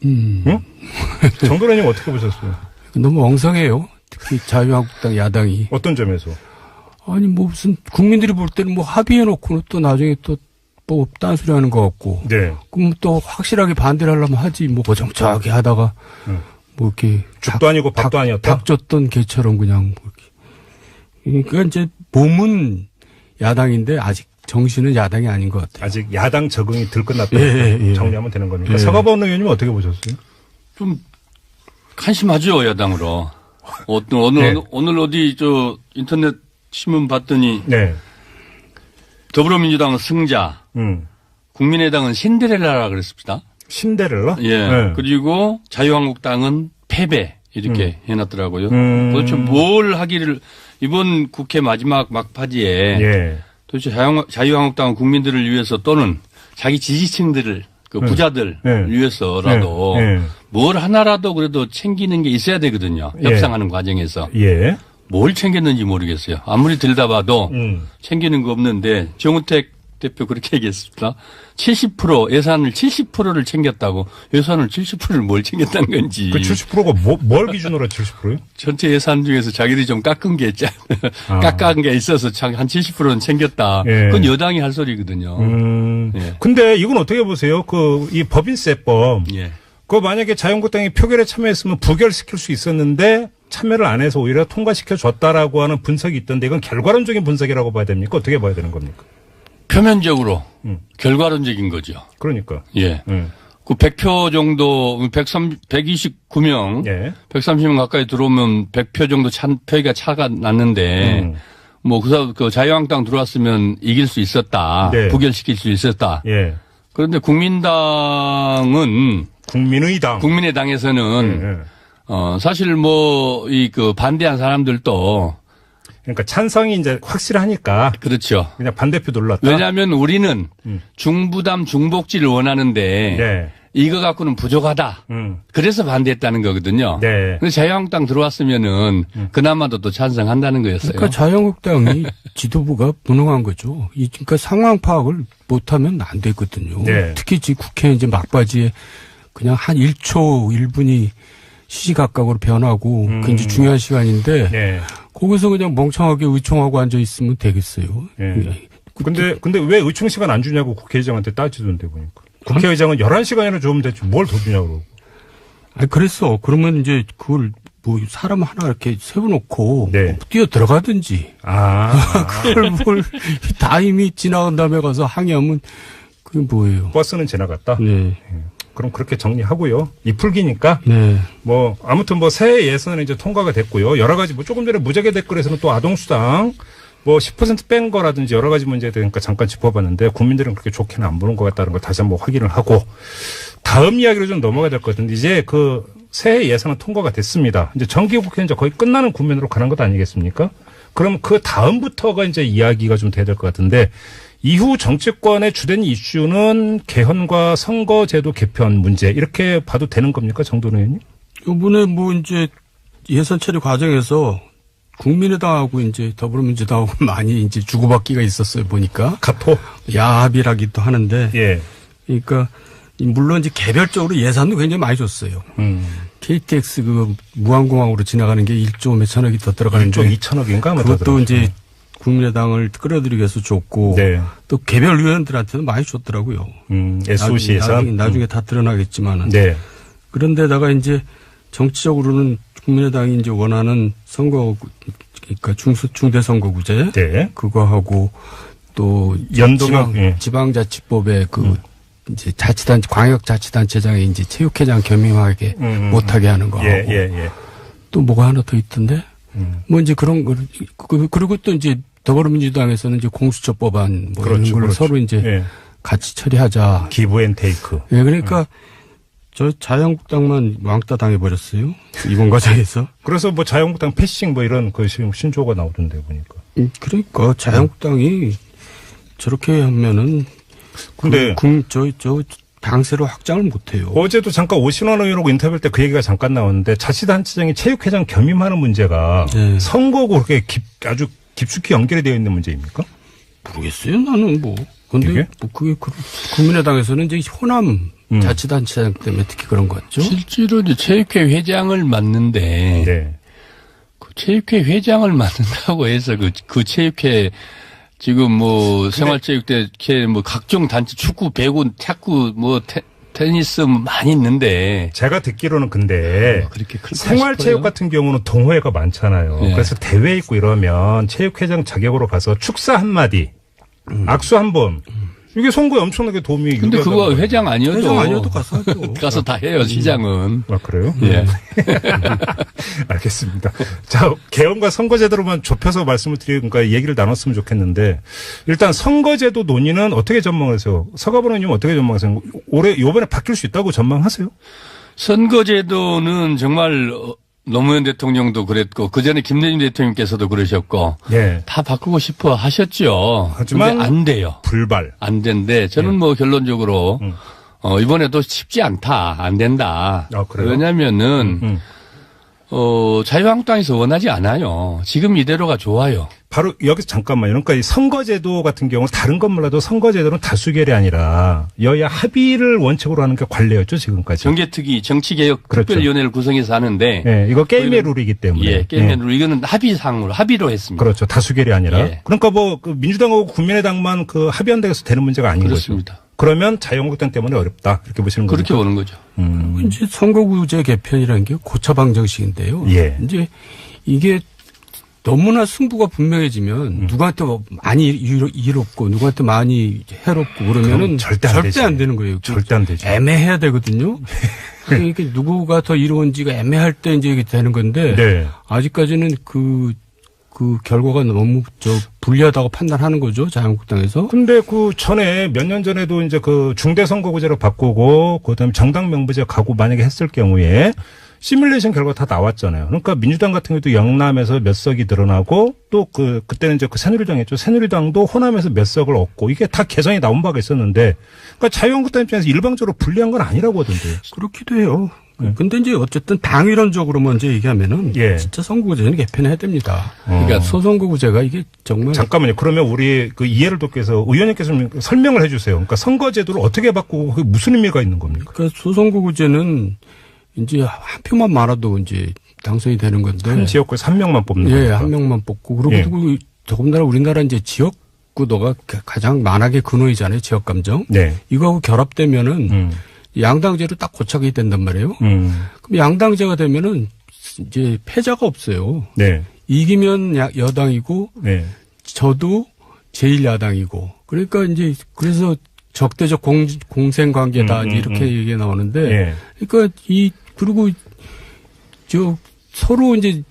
응? 정 도련님 어떻게 보셨어요? 너무 엉성해요. 특히 자유한국당 야당이. 어떤 점에서? 아니 뭐 무슨 국민들이 볼 때는 뭐 합의해놓고는 또 나중에 또 뭐 딴소리 하는 것 같고. 네. 그럼 또 확실하게 반대를 하려면 하지 뭐 어정쩡하게 하다가 뭐 이렇게 죽도 아니고 밥도 아니었다. 닭 줬던 개처럼 그냥 뭐 이렇게. 그러니까 이제 몸은 야당인데 아직 정신은 야당이 아닌 것 같아요. 아직 야당 적응이 덜 끝났다. 예. 정리하면 되는 거니까. 예. 서가번 의원님 어떻게 보셨어요? 좀 한심하죠, 야당으로. 네. 오늘 어디 인터넷 신문 봤더니 네. 더불어민주당은 승자, 국민의당은 신데렐라라 그랬습니다. 신데렐라? 예. 네. 그리고 자유한국당은 패배 이렇게 해놨더라고요. 도대체 뭘 하기를 이번 국회 마지막 막바지에 예. 도대체 자유한국당은 국민들을 위해서 또는 자기 지지층들을 부자들 위해서라도 뭘 하나라도 그래도 챙기는 게 있어야 되거든요. 협상하는 과정에서. 예. 뭘 챙겼는지 모르겠어요. 아무리 들다봐도 챙기는 거 없는데 정우택 대표 그렇게 얘기했습니다. 70% 예산을 70%를 챙겼다고 예산을 70%를 뭘 챙겼다는 건지. 그 70%가 뭘 기준으로 70%요? 전체 예산 중에서 자기들이 좀 깎은 게 깎은 게 있어서 한 70%는 챙겼다. 예. 그건 여당이 할 소리거든요. 예. 근데 이건 어떻게 보세요? 이 법인세법. 예. 그거 만약에 자유한국당이 표결에 참여했으면 부결시킬 수 있었는데 참여를 안 해서 오히려 통과시켜 줬다라고 하는 분석이 있던데 이건 결과론적인 분석이라고 봐야 됩니까? 어떻게 봐야 되는 겁니까? 표면적으로 결과론적인 거죠. 그러니까. 예. 그 100표 정도 129명 예. 130명 가까이 들어오면 100표 정도 표가 차가 났는데 뭐 그 자유한국당 들어왔으면 이길 수 있었다. 네. 부결시킬 수 있었다. 예. 그런데 국민의당에서는 사실 뭐 그 반대한 사람들도 그러니까 찬성이 이제 확실하니까 그렇죠. 그냥 반대표 눌렀다. 왜냐하면 우리는 중부담 중복지를 원하는데 네. 이거 갖고는 부족하다. 그래서 반대했다는 거거든요. 네. 근데 자유한국당 들어왔으면은 그나마도 또 찬성한다는 거였어요. 그러니까 자유한국당이 지도부가 무능한 거죠. 그러니까 상황 파악을 못하면 안 되거든요. 네. 특히 국회 이제 막바지에 그냥 한 1초 1분이 시시각각으로 변하고 그 이제 중요한 시간인데 네. 거기서 그냥 멍청하게 의총하고 앉아 있으면 되겠어요. 네. 근데 왜 의총 시간 안 주냐고 국회의장한테 따지던데 보니까. 국회의장은 11시간이나 주면 되지 뭘 더 주냐고 그러고. 아니 그랬어. 그러면 이제 그걸 뭐 사람 하나 이렇게 세워놓고 네. 뛰어 들어가든지. 그걸 뭘 다 이미 지나간 다음에 가서 항의하면 그게 뭐예요? 버스는 지나갔다. 네. 그럼 그렇게 정리하고요. 이풀기니까. 네. 뭐 아무튼 뭐 새해 예산은 이제 통과가 됐고요. 여러 가지 뭐 조금 전에 무작위 댓글에서는 또 아동수당 뭐 10% 뺀 거라든지 여러 가지 문제에 대해서 잠깐 짚어봤는데 국민들은 그렇게 좋게는 안 보는 것 같다는 걸 다시 한번 확인을 하고 다음 이야기로 좀 넘어가야 될 것 같은데 이제 그 새해 예산은 통과가 됐습니다. 이제 정기국회 이제 거의 끝나는 국면으로 가는 것 아니겠습니까? 그럼 그 다음부터가 이제 이야기가 좀 돼야 될 것 같은데 이후 정치권의 주된 이슈는 개헌과 선거제도 개편 문제 이렇게 봐도 되는 겁니까, 정도원 의원님? 이번에 뭐 이제 예산 처리 과정에서 국민의당하고 이제 더불어민주당하고 많이 이제 주고받기가 있었어요, 보니까. 가토? 야합이라기도 하는데. 예. 그러니까 물론 이제 개별적으로 예산도 굉장히 많이 줬어요. KTX 그 무한공항으로 지나가는 게 1조 몇천억이 더 들어가는데. 1조 2천억인가? 그것도 이제 국민의당을 끌어들이기 위해서 줬고. 네. 또 개별 의원들한테는 많이 줬더라고요. SOC 예산? 나중에 다 드러나겠지만은. 네. 그런데다가 이제 정치적으로는 국민의당이 이제 원하는 선거, 그러니까 중대선거구제. 네. 그거 하고 또 지방자치법에 그 이제 광역자치단체장에 이제 체육회장 겸임하게 못하게 하는 거 하고. 또 뭐가 하나 더 있던데? 뭐 이제 그런 거. 그리고 또 이제 더불어민주당에서는 이제 공수처 법안 뭐 이런 걸로 서로 이제 같이 처리하자. 기브 앤 테이크. 예, 그러니까 저 자유한국당만 왕따 당해버렸어요. 이번 과정에서. 그래서 뭐 자유한국당 패싱 뭐 이런 그 신조어가 나오던데 보니까. 그러니까 자유한국당이 저렇게 하면은 근데 저 당세로 확장을 못해요. 어제도 잠깐 오신원 의원하고 인터뷰할 때 그 얘기가 잠깐 나왔는데 자치단체장이 체육회장 겸임하는 문제가 선거고 그렇게 아주 깊숙이 연결이 되어 있는 문제입니까? 모르겠어요. 나는 뭐. 근데 뭐 그게 국민의당에서는 이제 호남 자치단체장 때문에 특히 그런 것 같죠. 실제로 이제 체육회 회장을 맡는데 네. 그 체육회 회장을 맡는다고 해서 그 체육회 지금 뭐 생활체육대 뭐 각종 단체 축구, 배구, 탁구 뭐 테니스 많이 있는데 제가 듣기로는 근데 그렇게 클까 생활체육 싶어요. 같은 경우는 동호회가 많잖아요. 네. 그래서 대회 있고 이러면 체육회장 자격으로 가서 축사 한마디, 악수 한 번. 이게 선거에 엄청나게 도움이 근데 그거 유리하다는 회장 아니어도 회장 아니어도 가서 하죠. 가서 다 해요, 시장은. 아, 그래요? 예. 알겠습니다. 자, 개헌과 선거제도로만 좁혀서 말씀을 드리니까 얘기를 나눴으면 좋겠는데, 일단 선거제도 논의는 어떻게 전망하세요? 서가번 의원님 어떻게 전망하세요? 요번에 바뀔 수 있다고 전망하세요? 선거제도는 정말 노무현 대통령도 그랬고 그전에 김대중 대통령께서도 그러셨고 예. 다 바꾸고 싶어 하셨죠. 하지만 근데 안 돼요. 불발. 안 된대. 저는 뭐 결론적으로 이번에도 쉽지 않다. 안 된다. 아, 그래요? 왜냐면은 자유한국당에서 원하지 않아요. 지금 이대로가 좋아요. 바로 여기서 잠깐만요. 그러니까 이 선거제도 같은 경우 다른 건 몰라도 선거제도는 다수결이 아니라 여야 합의를 원칙으로 하는 게 관례였죠, 지금까지. 정개특위 정치개혁 그렇죠. 특별위원회를 구성해서 하는데 예, 이거 게임의 룰이기 때문에. 예, 게임의 룰 이거는 합의로 했습니다. 그렇죠. 다수결이 아니라. 예. 그러니까 뭐 그 민주당하고 국민의당만 그 합의한다고 해서 되는 문제가 아닌 그렇습니다. 거죠. 그러면 자유한국당 때문에 어렵다. 이렇게 보시는 거죠. 그렇게 보는 거죠. 이제 선거구제 개편이라는 게 고차 방정식인데요. 예. 이제 이게 너무나 승부가 분명해지면 누구한테 많이 이롭고 누구한테 많이 해롭고 그러면은 그럼 절대 안 되지. 안 되는 거예요. 절대 안 되죠. 애매해야 되거든요. 그러니까 누구가 더 이로운지가 애매할 때 이제 이게 되는 건데 네. 아직까지는 그 결과가 너무 불리하다고 판단하는 거죠. 자유한국당에서. 근데 그 전에 몇 년 전에도 이제 그 중대선거구제로 바꾸고 그다음에 정당 명부제 가고 만약에 했을 경우에 시뮬레이션 결과 다 나왔잖아요. 그러니까 민주당 같은 경우도 영남에서 몇 석이 늘어나고 또 그때는 이제 그 새누리당이었죠. 새누리당도 호남에서 몇 석을 얻고 이게 다 개선이 나온 바가 있었는데 그러니까 자유한국당 입장에서 일방적으로 불리한 건 아니라고 하던데요. 그렇기도 해요. 근데 이제 어쨌든 당위론적으로 먼저 얘기하면은 예. 진짜 선거구제는 개편해야 됩니다. 어. 그러니까 소선거구제가 이게 정말 잠깐만요. 그러면 우리 그 이해를 돕기 위해서 의원님께서 좀 설명을 해 주세요. 그러니까 선거제도를 어떻게 바꾸고 그게 무슨 의미가 있는 겁니까? 그러니까 소선거구제는 이제 한 표만 많아도 이제 당선이 되는 건데. 한 지역구에서 한 명만 뽑는 예, 거니까. 한 명만 뽑고. 그리고 예. 또 더군다나 우리나라 이제 지역구도가 가장 만악의 근원이잖아요. 지역 감정. 네. 이거하고 결합되면은 양당제로 딱 고착이 된단 말이에요. 그럼 양당제가 되면은 이제 패자가 없어요. 네. 이기면 여당이고 네. 저도 제1야당이고. 그러니까 이제 그래서 적대적 공생 관계다 이렇게 얘기가 나오는데 예. 그러니까 그리고 서로 이제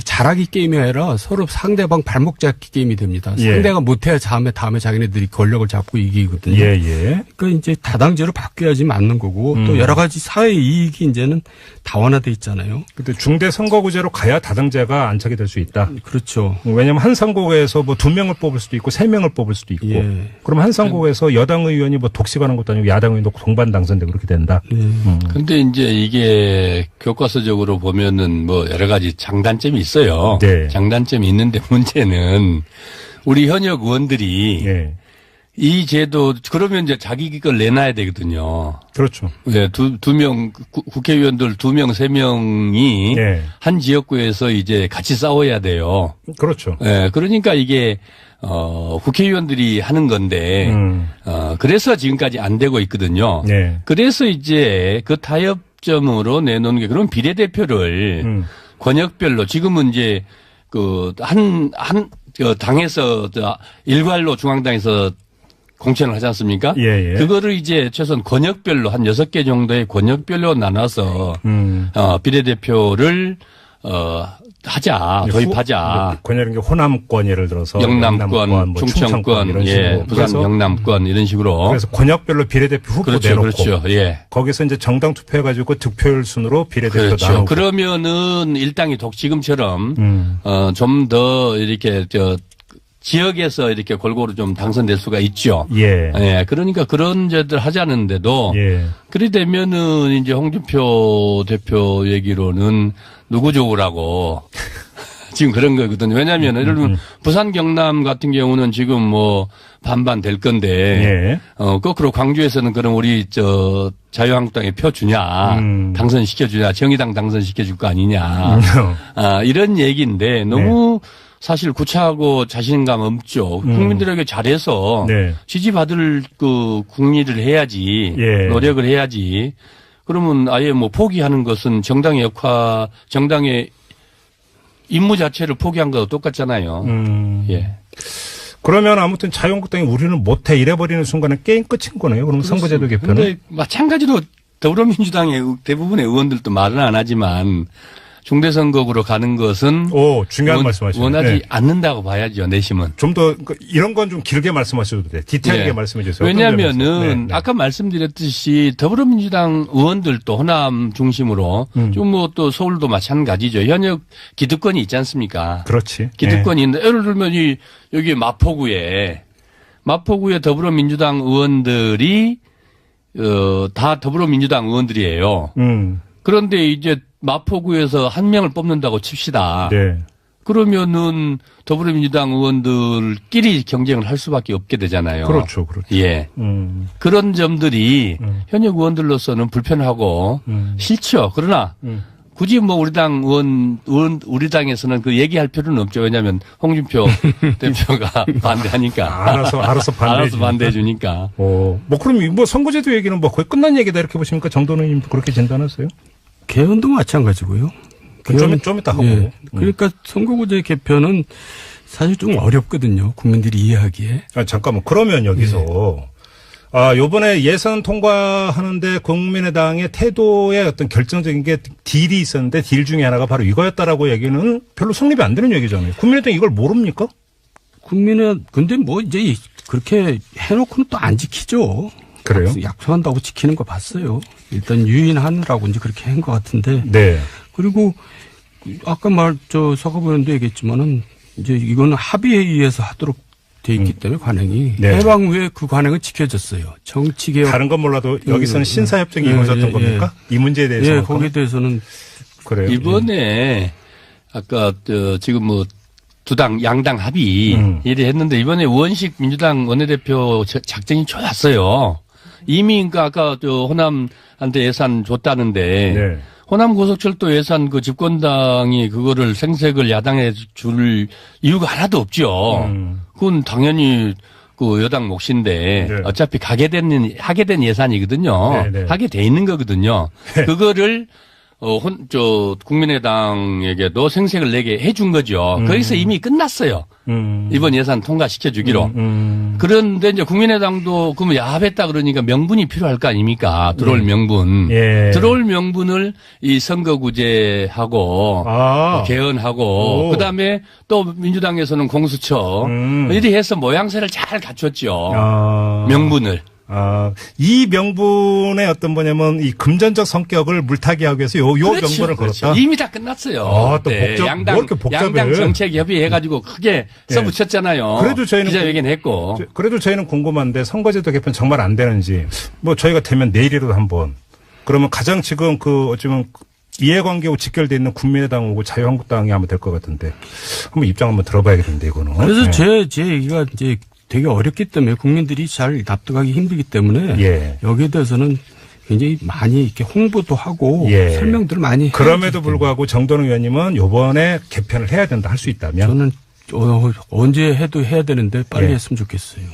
잘하기 게임이 아니라 서로 상대방 발목 잡기 게임이 됩니다. 예. 상대가 못해야 다음에 자기네들이 권력을 잡고 이기거든요. 예, 예. 그러니까 이제 다당제로 바뀌어야지 맞는 거고 또 여러 가지 사회 이익이 이제는 다원화돼 있잖아요. 근데 중대 선거구제로 가야 다당제가 안착이 될 수 있다. 그렇죠. 왜냐하면 한 선거구에서 뭐 2명을 뽑을 수도 있고 3명을 뽑을 수도 있고. 예. 그럼 한 선거구에서 여당 의원이 뭐 독식하는 것도 아니고 야당 의원도 동반 당선되고 그렇게 된다. 근데 이제 이게 교과서적으로 보면은 뭐 여러 가지 장단점이 있어요. 네. 장단점이 있는데 문제는 우리 현역 의원들이 예. 이 제도 그러면 이제 자기 걸 내놔야 되거든요. 그렇죠. 네, 두 명 국회의원들 2명, 3명이 예. 한 지역구에서 이제 같이 싸워야 돼요. 그렇죠. 예, 그러니까 이게 국회의원들이 하는 건데 그래서 지금까지 안 되고 있거든요. 네. 그래서 이제 그 타협점으로 내놓는 게 그런 비례대표를 권역별로 지금은 이제 당에서 일괄로 중앙당에서 공천을 하지 않습니까? 예, 예. 그거를 이제 최소한 권역별로 한 6개 정도의 권역별로 나눠서 비례대표를 도입하자. 권역인 게 호남권 예를 들어서 영남권, 뭐 충청권, 이런 예, 식으로. 부산 그래서 경남권 이런 식으로. 그래서 권역별로 비례대표 후보 그렇죠, 내놓고 그렇죠, 예. 거기서 이제 정당 투표해가지고 득표율 순으로 비례대표 그렇죠. 나누고. 그러면은 일당이 지금처럼 좀 더 이렇게 지역에서 이렇게 골고루 좀 당선될 수가 있죠. 예. 예. 그러니까 그런 제들 하자는데도 예. 그래 되면은 이제 홍준표 대표 얘기로는 누구 좋으라고 지금 그런 거거든요. 왜냐하면 예를 들면 부산 경남 같은 경우는 지금 뭐 반반 될 건데 거꾸로 광주에서는 그럼 우리 자유한국당에 표 주냐 당선시켜 주냐 정의당 당선시켜 줄 거 아니냐 이런 얘기인데 너무 사실 구차하고 자신감 없죠. 국민들에게 잘해서 지지받을 그 국리를 해야지 노력을 해야지. 그러면 아예 뭐 포기하는 것은 정당의 정당의 임무 자체를 포기한 거와 똑같잖아요. 예. 그러면 아무튼 자유한국당이 우리는 못해 이래버리는 순간에 게임 끝인 거네요. 그럼 선거제도 개편은. 근데 마찬가지로 더불어민주당의 대부분의 의원들도 말은 안 하지만 중대선거구로 가는 것은 중요한 말씀하시네요. 원하지 않는다고 봐야죠. 내심은. 좀 더 이런 건 좀 길게 말씀하셔도 돼요. 디테일하게 말씀해 주세요. 왜냐하면은 아까 말씀드렸듯이 더불어민주당 의원들도 호남 중심으로 좀 뭐 또 서울도 마찬가지죠. 현역 기득권이 있지 않습니까? 그렇지. 기득권이 있는데 예를 들면 여기 마포구에 더불어민주당 의원들이 다 더불어민주당 의원들이에요. 그런데 이제 마포구에서 한 명을 뽑는다고 칩시다. 그러면은 더불어민주당 의원들끼리 경쟁을 할 수밖에 없게 되잖아요. 그렇죠. 예. 그런 점들이 현역 의원들로서는 불편하고 싫죠. 그러나 굳이 뭐 우리 당에서는 그 얘기할 필요는 없죠. 왜냐하면 홍준표 대표가 반대하니까. 알아서 반대해 주니까. 뭐 그럼 뭐 선거제도 얘기는 뭐 거의 끝난 얘기다 이렇게 보십니까? 정도는 의원님 그렇게 진단하세요? 개헌도 마찬가지고요. 좀 이따 하고. 그러니까 선거구제 개편은 사실 좀 어렵거든요. 국민들이 이해하기에. 잠깐만. 그러면 여기서 요번에 예산 통과하는데 국민의당의 태도에 어떤 결정적인 게 딜이 있었는데 딜 중에 하나가 바로 이거였다라고 얘기는 별로 성립이 안 되는 얘기잖아요. 국민의당 이걸 모릅니까? 근데 뭐 이제 그렇게 해놓고는 또 안 지키죠. 그래요? 약속한다고 지키는 거 봤어요. 일단 유인하느라고 이제 그렇게 한 것 같은데. 그리고 아까 서가부원도 얘기했지만은 이제 이거는 합의에 의해서 하도록 돼 있기 때문에 관행이 해방 후에 그 관행은 지켜졌어요. 정치개혁. 다른 건 몰라도 여기서는 신사협정이 이루어졌던 겁니까? 이 문제에 대해서. 거기에 대해서는. 그래요. 이번에 아까 지금 뭐 두 당 양당 합의 일이 했는데 이번에 우원식 민주당 원내대표 작전이 좋았어요. 이미 그러니까 아까 호남한테 예산 줬다는데 호남 고속철도 예산 그 집권당이 그거를 생색을 야당에 줄 이유가 하나도 없죠. 그건 당연히 그 여당 몫인데 어차피 하게 된 예산이거든요. 하게 돼 있는 거거든요. 그거를 국민의당에게도 생색을 내게 해준 거죠. 거기서 이미 끝났어요. 이번 예산 통과시켜 주기로. 그런데 이제 국민의당도 그러면 야합했다 그러니까 명분이 필요할 거 아닙니까? 들어올 명분. 들어올 명분을 이 선거구제하고 개헌하고 그다음에 또 민주당에서는 공수처 이리 해서 모양새를 잘 갖췄죠. 명분을. 이 명분의 어떤 뭐냐면 이 금전적 성격을 물타기 하기 위해서 요 명분을 걸었다. 이미 다 끝났어요. 또 양당 정책 협의해가지고 크게 써붙였잖아요. 그래도 저희는 기자회견했고. 그래도 저희는 궁금한데 선거제도 개편 정말 안 되는지 뭐 저희가 되면 내일이라도 한번 그러면 가장 지금 어쩌면 이해관계하고 직결돼 있는 국민의당하고 자유한국당이 하면 될 것 같은데 한번 입장 한번 들어봐야겠는데 이거는. 그래서 제 얘기가 이제 되게 어렵기 때문에 국민들이 잘 납득하기 힘들기 때문에 여기에 대해서는 굉장히 많이 이렇게 홍보도 하고 설명들을 많이 그럼에도 불구하고 정도는 의원님은 이번에 개편을 해야 된다 할 수 있다면 저는 언제 해도 해야 되는데 빨리 했으면 좋겠어요.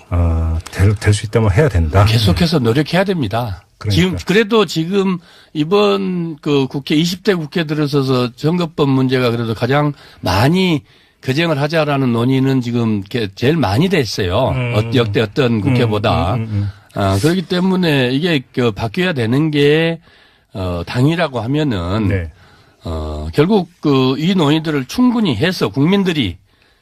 될 수 있다면 해야 된다. 계속해서 노력해야 됩니다. 그러니까. 지금 이번 그 국회 20대 국회 들어서서 선거법 문제가 그래도 가장 많이 개정을 하자라는 논의는 지금 제일 많이 됐어요. 역대 어떤 국회보다. 그렇기 때문에 이게 바뀌어야 되는 게 당이라고 하면은 결국 이 논의들을 충분히 해서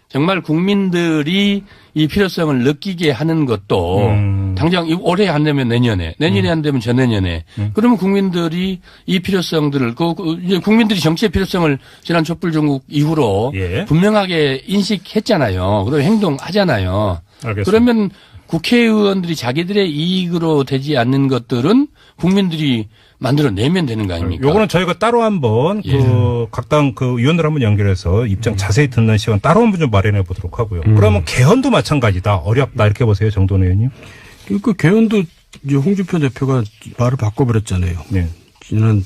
정말 국민들이 이 필요성을 느끼게 하는 것도 당장 올해 안 되면 내년에 안 되면 전내년에 그러면 국민들이 이 필요성들을 이제 국민들이 정치의 필요성을 지난 촛불 전국 이후로 분명하게 인식했잖아요. 그리고 행동하잖아요. 알겠습니다. 그러면 국회의원들이 자기들의 이익으로 되지 않는 것들은 국민들이 만들어내면 되는 거 아닙니까? 요거는 저희가 따로 한번 각 당 그 의원들 한번 연결해서 입장 자세히 듣는 시간 따로 한번 좀 마련해 보도록 하고요. 그러면 개헌도 마찬가지다. 어렵다. 이렇게 보세요. 정돈 의원님. 그러니까 개헌도 이제 홍준표 대표가 말을 바꿔버렸잖아요. 네. 지난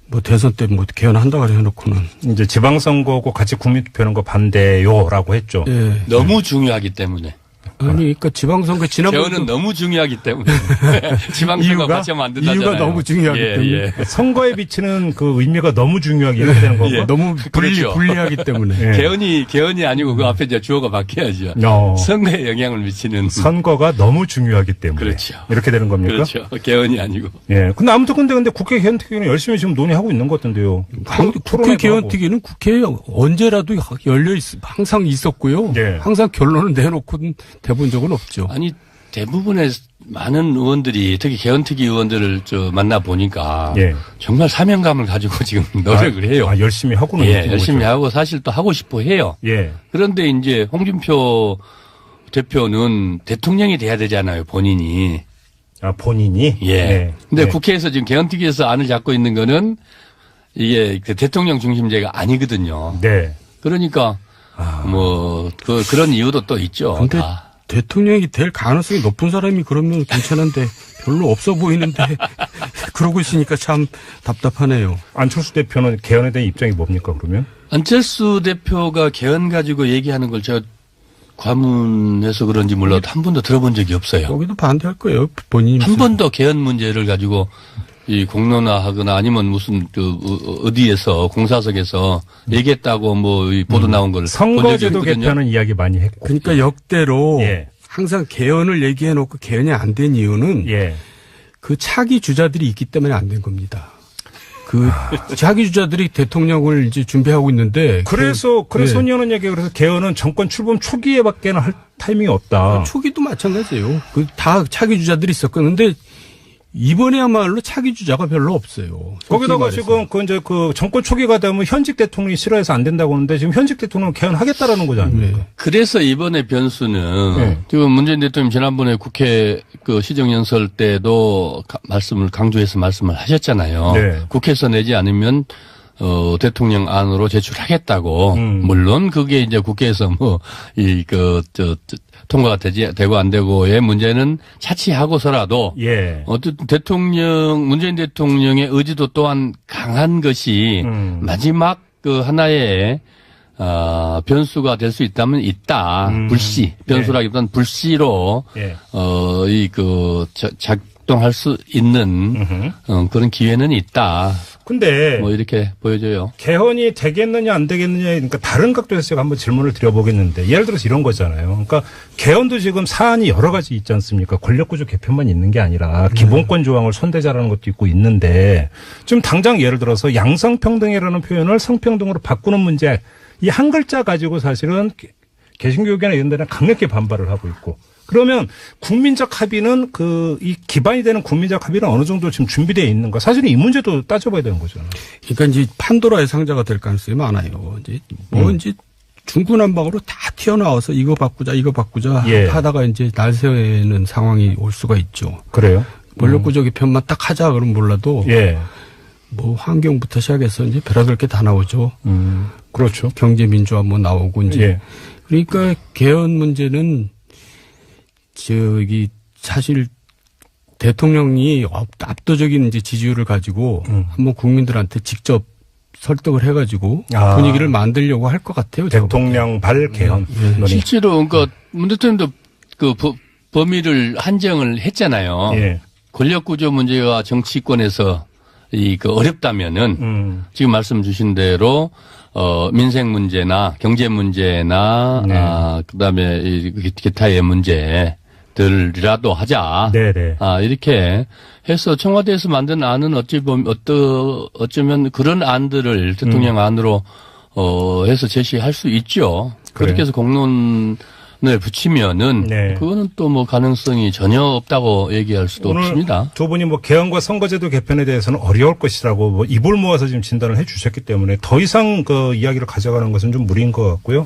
뭐 대선 때 뭐 개헌한다고 해놓고는 이제 지방선거고 같이 국민투표하는 거 반대요라고 했죠. 예. 너무 중요하기 때문에. 아니, 그러니까 지방선거 지난번 개헌은 너무 중요하기 때문에 지방선거 같이 하면 안 된다잖아요. 이유가 너무 중요하기 때문에 선거에 비치는 그 의미가 너무 중요하게 이렇게 되는 거고. 예. 너무 그렇죠. 불리하기 때문에 예. 개헌이 아니고 그 앞에 이제 주어가 바뀌어야죠. 선거에 영향을 미치는 선거가 너무 중요하기 때문에. 그렇죠. 이렇게 되는 겁니까? 그렇죠. 개헌이 아니고. 예. 근데 아무튼 근데 국회 개헌특위는 열심히 지금 논의하고 있는 것 같던데요. 국회 개헌특위는 국회에 언제라도 열려 항상 있었고요. 예. 항상 결론을 내놓고 대본 적은 없죠. 아니 대부분의 많은 의원들이 특히 개헌특위 의원들을 만나 보니까 예. 정말 사명감을 가지고 지금 노력을 해요. 열심히 하고는 예, 열심히 거죠. 하고 사실 또 하고 싶어 해요. 예. 그런데 이제 홍준표 대표는 대통령이 돼야 되잖아요, 본인이. 본인이? 예. 근데 예. 국회에서 지금 개헌특위에서 안을 잡고 있는 거는 이게 그 대통령 중심제가 아니거든요. 네. 그러니까 그런 이유도 또 있죠. 근데 대통령이 될 가능성이 높은 사람이 그러면 괜찮은데 별로 없어 보이는데 그러고 있으니까 참 답답하네요. 안철수 대표는 개헌에 대한 입장이 뭡니까 그러면? 안철수 대표가 개헌 가지고 얘기하는 걸 제가 과문해서 그런지 몰라도 한 번도 들어본 적이 없어요. 거기도 반대할 거예요. 본인이. 한 번도 개헌 문제를 가지고 이 공론화하거나 아니면 무슨 어디에서 공사석에서 얘기했다고 이 보도 나온 걸 선거제도 개편은 이야기 많이 했고. 그러니까 역대로 예. 항상 개헌을 얘기해 놓고 개헌이 안 된 이유는 예. 그 차기 주자들이 있기 때문에 안 된 겁니다. 그 차기 주자들이 대통령을 이제 준비하고 있는데 그래서 예. 손의원은 얘기가 그래서 개헌은 정권 출범 초기에밖에는 할 타이밍이 없다. 초기도 마찬가지예요. 그 다 차기 주자들이 있었는데 이번에야말로 차기 주자가 별로 없어요. 거기다가 지금 그 정권 초기가 되면 현직 대통령이 싫어해서 안 된다고 하는데 지금 현직 대통령은 개헌하겠다라는 거잖아요. 네. 그래서 이번에 변수는 네. 지금 문재인 대통령 지난번에 국회 그 시정연설 때도 말씀을 강조해서 말씀을 하셨잖아요. 네. 국회에서 내지 않으면 대통령 안으로 제출하겠다고. 물론 그게 이제 국회에서 통과가 되고 안 되고의 문제는 차치하고서라도. 예. 어쨌든 문재인 대통령의 의지도 또한 강한 것이 마지막 그 하나의 변수가 될 수 있다면 있다. 불씨. 변수라기보다는 불씨로. 예. 작동할 수 있는 그런 기회는 있다. 근데 이렇게 보여져요. 개헌이 되겠느냐 안 되겠느냐 그러니까 다른 각도에서 제가 한번 질문을 드려보겠는데 예를 들어서 이런 거잖아요. 그러니까 개헌도 지금 사안이 여러 가지 있지 않습니까? 권력구조 개편만 있는 게 아니라 기본권 조항을 손대자라는 것도 있고 있는데 지금 당장 예를 들어서 양성평등이라는 표현을 성평등으로 바꾸는 문제 이 한 글자 가지고 사실은 개신교계나 이런 데는 강력히 반발을 하고 있고 그러면 국민적 합의는 이 기반이 되는 국민적 합의는 어느 정도 지금 준비되어 있는가? 사실은 이 문제도 따져봐야 되는 거잖아요. 그러니까 이제 판도라의 상자가 될 가능성이 많아요. 이제 중구난방으로 다 튀어나와서 이거 바꾸자 예. 하다가 이제 날새는 상황이 올 수가 있죠. 그래요? 권력구조 개편만 딱 하자 그러면 몰라도 예. 환경부터 시작해서 이제 별의별 게 다 나오죠. 그렇죠. 경제 민주화 나오고 이제. 예. 그러니까 개헌 문제는 사실 대통령이 압도적인 이제 지지율을 가지고 한번 국민들한테 직접 설득을 해가지고 분위기를 만들려고 할 것 같아요. 대통령 발 개헌. 실제로 그러니까 문 대통령도 그 범위를 한정을 했잖아요. 예. 권력구조 문제가 정치권에서 어렵다면은 지금 말씀 주신 대로 민생 문제나 경제 문제나 네. 그다음에 기타의 문제들이라도 하자. 네네. 이렇게 해서 청와대에서 만든 안은 어쩌면 그런 안들을 대통령 안으로 해서 제시할 수 있죠. 그래요. 그렇게 해서 공론을 붙이면은 네. 그거는 또 가능성이 전혀 없다고 얘기할 수도 오늘 없습니다. 두 분이 개헌과 선거제도 개편에 대해서는 어려울 것이라고 입을 모아서 지금 진단을 해 주셨기 때문에 더 이상 그 이야기를 가져가는 것은 좀 무리인 것 같고요.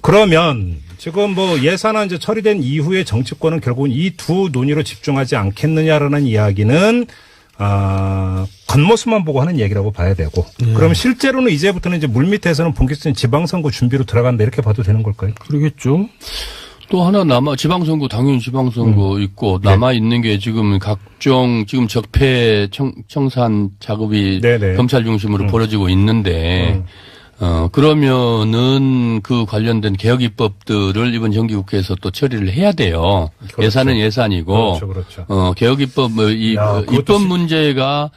그러면 지금 예산안 이제 처리된 이후에 정치권은 결국은 이 두 논의로 집중하지 않겠느냐라는 이야기는 겉모습만 보고 하는 얘기라고 봐야 되고. 그럼 실제로는 이제부터는 이제 물밑에서는 본격적인 지방선거 준비로 들어간다 이렇게 봐도 되는 걸까요? 그러겠죠. 또 하나 지방선거 당연히 지방선거 있고 남아 있는 게 지금 각종 지금 적폐 청산 작업이 네네. 검찰 중심으로 벌어지고 있는데 그러면은 그 관련된 개혁 입법들을 이번 정기국회에서 또 처리를 해야 돼요. 그렇죠. 예산은 예산이고, 그렇죠. 개혁 입법 입법 문제가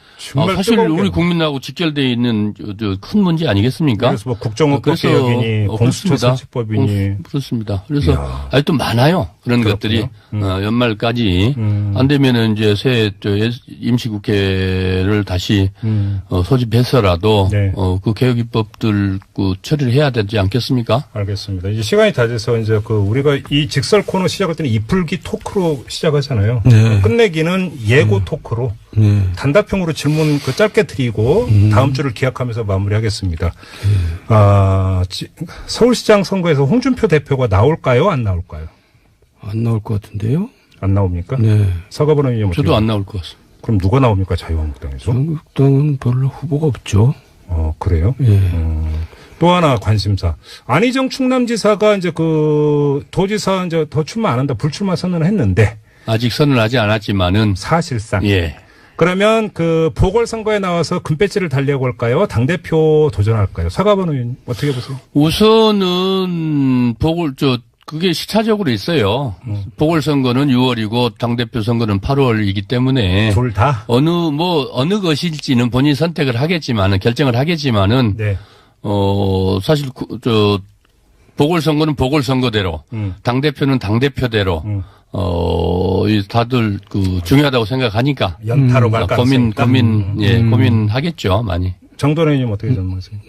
사실 우리 국민하고 직결되어 있는 큰 문제 아니겠습니까? 그래서 뭐 국정원법 개혁이니 공수처 설치법이니 그렇습니다. 그래서 아직도 많아요. 그런 것들이 연말까지 안 되면은 이제 새 임시국회를 다시 소집해서라도 네. 그 개혁 입법들 그 처리를 해야 되지 않겠습니까? 알겠습니다. 이제 시간이 다 돼서 이제 우리가 이 직설 코너 시작할 때는 이풀기 토크로 시작하잖아요. 네. 끝내기는 예고 토크로 단답형으로 질문 짧게 드리고 다음 주를 기약하면서 마무리하겠습니다. 서울시장 선거에서 홍준표 대표가 나올까요? 안 나올까요? 안 나올 것 같은데요? 안 나옵니까? 네. 서가번 의원님 저도 안 나올 것 같습니다. 그럼 누가 나옵니까? 자유한국당에서? 한국당은 별로 후보가 없죠. 그래요? 예. 또 하나 관심사. 안희정 충남지사가 이제 도지사 이제 더 출마 안 한다, 불출마 선언을 했는데. 아직 선언하지 않았지만은. 사실상. 예. 그러면 보궐선거에 나와서 금배지를 달려고 할까요? 당대표 도전할까요? 서가번 의원님, 어떻게 보세요? 우선은 그게 시차적으로 있어요. 보궐선거는 6월이고 당대표 선거는 8월이기 때문에 둘 다 어느 것일지는 본인이 선택을 하겠지만은 결정을 하겠지만은 네. 사실 보궐선거는 보궐선거대로 당대표는 당대표대로 다들 중요하다고 생각하니까 연타로 갈 가능성이 고민하겠죠, 많이. 정돈 의원님 어떻게 전망하세요?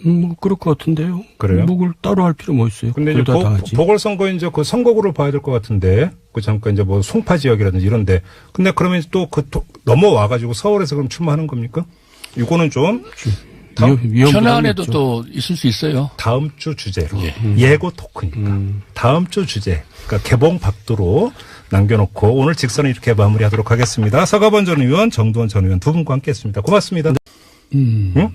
그럴 것 같은데요. 그래요? 뭘 따로 할 필요 뭐 있어요? 근데 이제 보궐선거 이제 선거구를 봐야 될 것 같은데, 잠깐 이제 송파 지역이라든지 이런데, 근데 그러면 또 넘어와가지고 서울에서 그럼 출마하는 겁니까? 이거는 좀 현안에도 또 있을 수 있어요. 다음 주 주제로 예고 토크니까 다음 주 주제, 그러니까 개봉 박두로 남겨놓고 오늘 직선을 이렇게 마무리하도록 하겠습니다. 서가번 전 의원, 정두원 전 의원 두 분과 함께했습니다. 고맙습니다. 응?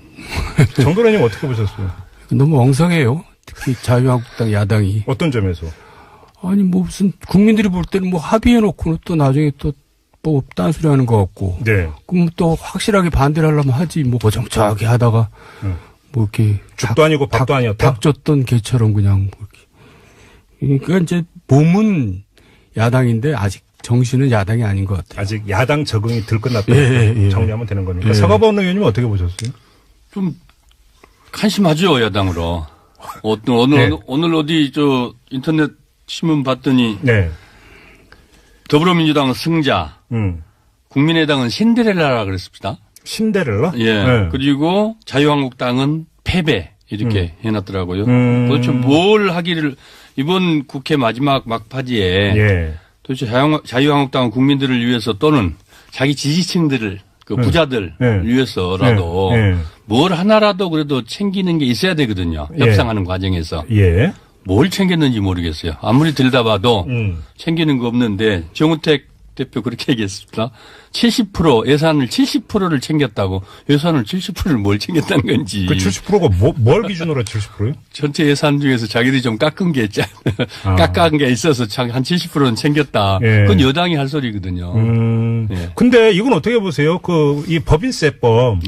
정돈 의원님 어떻게 보셨어요? 너무 엉성해요. 특히 자유한국당 야당이. 어떤 점에서? 아니 무슨 국민들이 볼 때는 합의해놓고는 또 나중에 또 딴소리 하는 것 같고. 네. 그럼 또 확실하게 반대를 하려면 하지 어정쩡하게 하다가 이렇게 죽도 아니고 밥도 아니었다. 닭 줬던 개처럼 그냥 이렇게. 그러니까 이제 몸은 야당인데 아직 정신은 야당이 아닌 것 같아요. 아직 야당 적응이 덜 끝났다. 예. 정리하면 되는 겁니까? 서가번 의원님 어떻게 보셨어요? 좀 한심하죠, 야당으로. 오늘 어디 인터넷 신문 봤더니 네. 더불어민주당은 승자, 국민의당은 신데렐라라 그랬습니다. 신데렐라? 예. 네. 그리고 자유한국당은 패배 이렇게 해놨더라고요. 도대체 뭘 하기를 이번 국회 마지막 막바지에 도대체 자유한국당은 국민들을 위해서 또는 자기 지지층들을 부자들 위해서라도 뭘 하나라도 그래도 챙기는 게 있어야 되거든요. 협상하는 과정에서. 뭘 챙겼는지 모르겠어요. 아무리 들다봐도 챙기는 거 없는데 정우택 대표 그렇게 얘기했습니다. 70% 예산을 70%를 챙겼다고. 예산을 70%를 뭘 챙겼다는 건지. 그 70%가 뭘 기준으로 70%요? 전체 예산 중에서 자기들이 좀 깎은 게 깎은 게 있어서 한 70%는 챙겼다. 그건 여당이 할 소리거든요. 근데 이건 어떻게 보세요? 이 법인세법.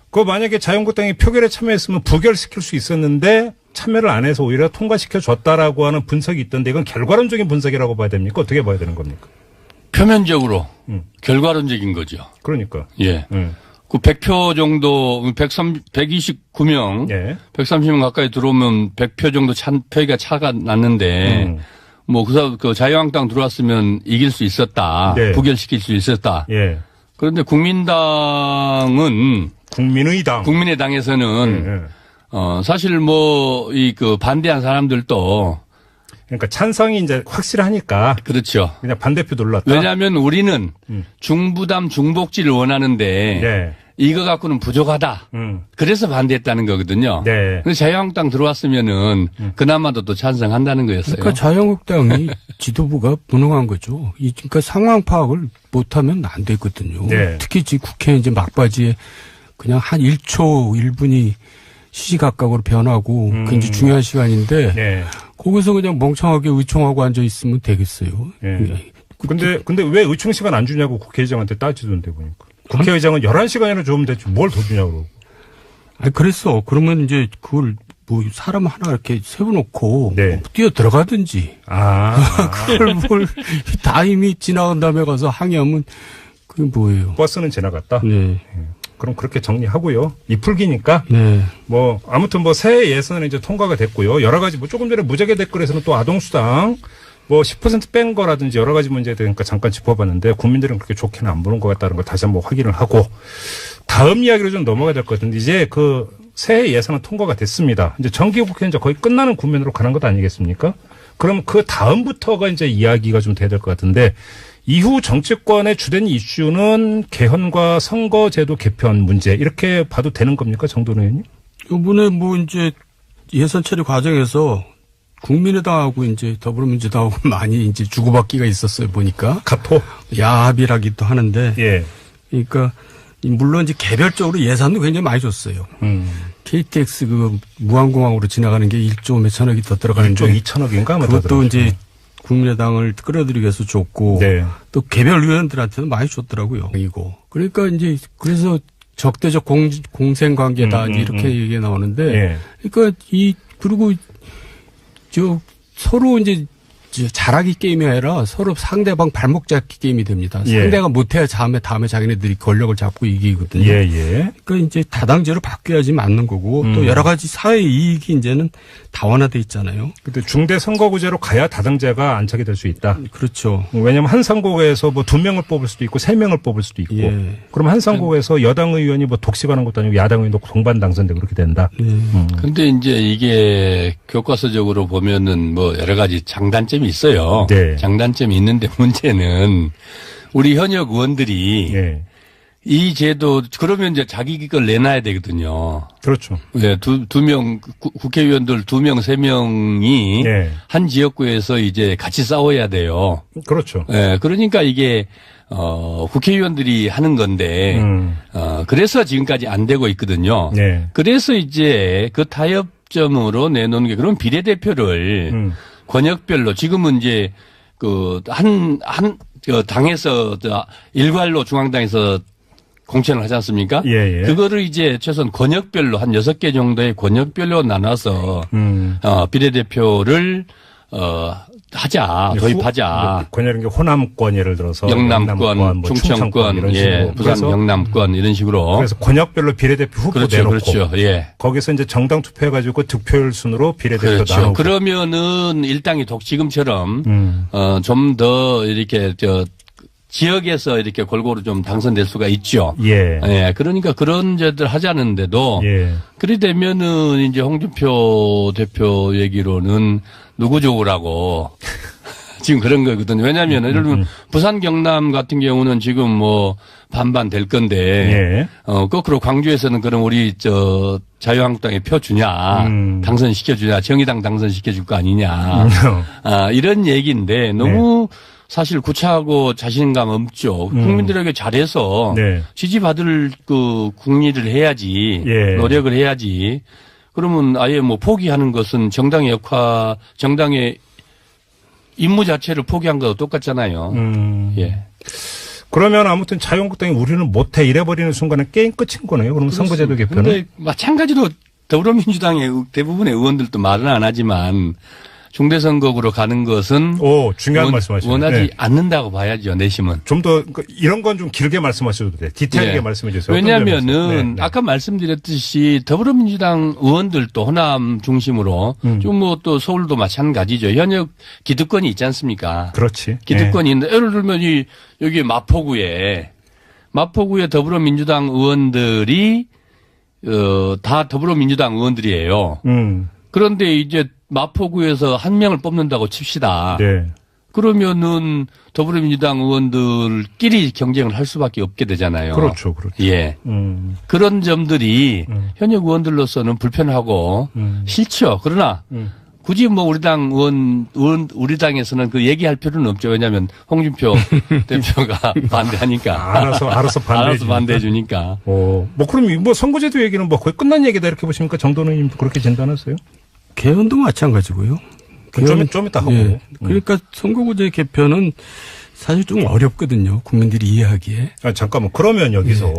그거 만약에 자유한국당이 표결에 참여했으면 부결시킬 수 있었는데 참여를 안 해서 오히려 통과시켜 줬다라고 하는 분석이 있던데 이건 결과론적인 분석이라고 봐야 됩니까? 어떻게 봐야 되는 겁니까? 표면적으로 결과론적인 거죠. 그러니까. 그 100표 정도 129명 130명 가까이 들어오면 100표 정도 표가 차가 났는데 그 자유한국당 들어왔으면 이길 수 있었다. 부결시킬 수 있었다. 그런데 국민의당에서는 사실 반대한 사람들도 그러니까 찬성이 이제 확실하니까. 그렇죠. 그냥 반대표 눌렀다. 왜냐하면 우리는 중부담 중복지를 원하는데 이거 갖고는 부족하다. 그래서 반대했다는 거거든요. 네. 근데 자유한국당 들어왔으면은 그나마도 또 찬성한다는 거였어요. 그러니까 자유한국당이 지도부가 무능한 거죠. 그러니까 상황 파악을 못하면 안 되거든요. 네. 특히 지금 국회 이제 막바지에 그냥 한 1초 1분이 시시각각으로 변하고 굉장히 중요한 시간인데 네. 거기서 그냥 멍청하게 의총하고 앉아 있으면 되겠어요. 네. 근데 왜 의총 시간 안 주냐고 국회의장한테 따지던데 보니까. 국회의장은 11시간이나 주면 되지 뭘 더 주냐고 그러고. 아니 그랬어. 그러면 이제 그걸 뭐 사람 하나 이렇게 세워놓고 네. 뛰어 들어가든지. 그걸 뭘 다 이미 지나간 다음에 가서 항의하면 그게 뭐예요? 버스는 지나갔다. 네. 그럼 그렇게 정리하고요. 이 풀기니까. 네. 뭐 아무튼 뭐 새해 예산은 이제 통과가 됐고요. 여러 가지 뭐 조금 전에 무작위 댓글에서는 또 아동수당 뭐 10% 뺀 거라든지 여러 가지 문제에 대해서 잠깐 짚어봤는데 국민들은 그렇게 좋게는 안 보는 것 같다는 걸 다시 한번 확인을 하고 다음 이야기로 좀 넘어가야 될 것 같은데 이제 그 새해 예산은 통과가 됐습니다. 이제 정기국회 이제 거의 끝나는 국면으로 가는 것 아니겠습니까? 그럼 그 다음부터가 이제 이야기가 좀 돼야 될 것 같은데 이후 정치권의 주된 이슈는 개헌과 선거제도 개편 문제 이렇게 봐도 되는 겁니까, 정도원 의원님? 이번에 뭐 이제 예산 처리 과정에서 국민의당하고 이제 더불어민주당하고 많이 이제 주고받기가 있었어요, 보니까. 가토? 야합이라기도 하는데. 예. 그러니까 물론 이제 개별적으로 예산도 굉장히 많이 줬어요. KTX 그 무한공항으로 지나가는 게 1조 몇천억이 더 들어가는데. 1조 2천억인가? 그것도 이제 국민의당을 끌어들이기 위해서 줬고. 네. 또 개별 의원들한테도 많이 줬더라고요. 이거. 그러니까 이제 그래서 적대적 공생 관계다 이렇게 얘기가 나오는데. 예. 그러니까 그리고 서로 이제 잘하기 게임이 아니라 서로 상대방 발목 잡기 게임이 됩니다. 예. 상대가 못해야 다음에 자기네들이 권력을 잡고 이기거든요. 예. 그러니까 이제 다당제로 바뀌어야지 맞는 거고 또 여러 가지 사회 이익이 이제는 다원화돼 있잖아요. 근데 중대 선거구제로 가야 다당제가 안착이 될 수 있다. 그렇죠. 왜냐하면 한 선거구에서 뭐 2명을 뽑을 수도 있고 3명을 뽑을 수도 있고. 예. 그럼 한 선거구에서 여당 의원이 뭐 독식하는 것도 아니고 야당 의원도 동반 당선되고 그렇게 된다. 근데 이제 이게 교과서적으로 보면은 뭐 여러 가지 장단점이 있어요. 네. 장단점이 있는데 문제는 우리 현역 의원들이 네. 이 제도 그러면 이제 자기 걸 내놔야 되거든요. 그렇죠. 네, 두 명 국회의원들 2명 3명이 네. 한 지역구에서 이제 같이 싸워야 돼요. 그렇죠. 네, 그러니까 이게 국회의원들이 하는 건데 그래서 지금까지 안 되고 있거든요. 네. 그래서 이제 그 타협점으로 내놓는 게 그런 비례대표를 권역별로 지금은 이제 당에서 일괄로 중앙당에서 공천을 하지 않습니까? 예. 그거를 이제 최소한 권역별로 한 6개 정도의 권역별로 나눠서 비례대표를 도입하자. 권역인 게 호남권 예를 들어서 영남권, 뭐 충청권, 이런 식으로. 부산 영남권 이런 식으로. 그래서 권역별로 비례대표 후보 내놓고. 그렇죠. 예. 거기서 이제 정당 투표해가지고 득표율 순으로 비례대표 그렇죠. 나누고. 그러면은 일당이 지금처럼 좀 더 이렇게 지역에서 이렇게 골고루 좀 당선될 수가 있죠. 예. 예. 그러니까 그런 제들 하자는데도. 예. 그리 되면은 이제 홍준표 대표 얘기로는 누구 좋으라고. 지금 그런 거거든요. 왜냐하면 예를 들면 부산 경남 같은 경우는 지금 뭐 반반 될 건데. 예. 거꾸로 광주에서는 그럼 우리 자유한국당에 표 주냐. 당선시켜주냐. 정의당 당선시켜줄 거 아니냐. 이런 얘기인데 너무 사실 구차하고 자신감 없죠. 국민들에게 잘해서 지지받을 국리를 해야지. 노력을 해야지. 그러면 아예 뭐 포기하는 것은 정당의 임무 자체를 포기한 거와 똑같잖아요. 예. 그러면 아무튼 자유한국당이 우리는 못해 이래버리는 순간에 게임 끝인 거네요. 그럼 선거제도 개편은. 근데 마찬가지로 더불어민주당의 대부분의 의원들도 말은 안 하지만 중대선거구로 가는 것은 중요한 말씀하시네요. 원하지 않는다고 봐야죠. 내심은. 좀 더 이런 건 좀 길게 말씀하셔도 돼요. 디테일하게 말씀해 주세요. 왜냐하면은 아까 말씀드렸듯이 더불어민주당 의원들도 호남 중심으로 좀 뭐 또 서울도 마찬가지죠. 현역 기득권이 있지 않습니까? 그렇지. 기득권이 있는데 예를 들면 여기 마포구에 더불어민주당 의원들이 다 더불어민주당 의원들이에요. 그런데 이제 마포구에서 한 명을 뽑는다고 칩시다. 네. 그러면은 더불어민주당 의원들끼리 경쟁을 할 수밖에 없게 되잖아요. 그렇죠, 그렇죠. 예. 그런 점들이 현역 의원들로서는 불편하고 싫죠. 그러나 굳이 뭐 우리 우리 당에서는 그 얘기할 필요는 없죠. 왜냐하면 홍준표 대표가 반대하니까. 알아서 반대해 주니까. 뭐 그럼 뭐 선거제도 얘기는 뭐 거의 끝난 얘기다 이렇게 보십니까? 정도는 님도 그렇게 진단하세요? 개헌도 마찬가지고요. 좀 이따 하고. 예. 그러니까 선거구제 개편은 사실 좀 어렵거든요. 국민들이 이해하기에. 잠깐만. 그러면 여기서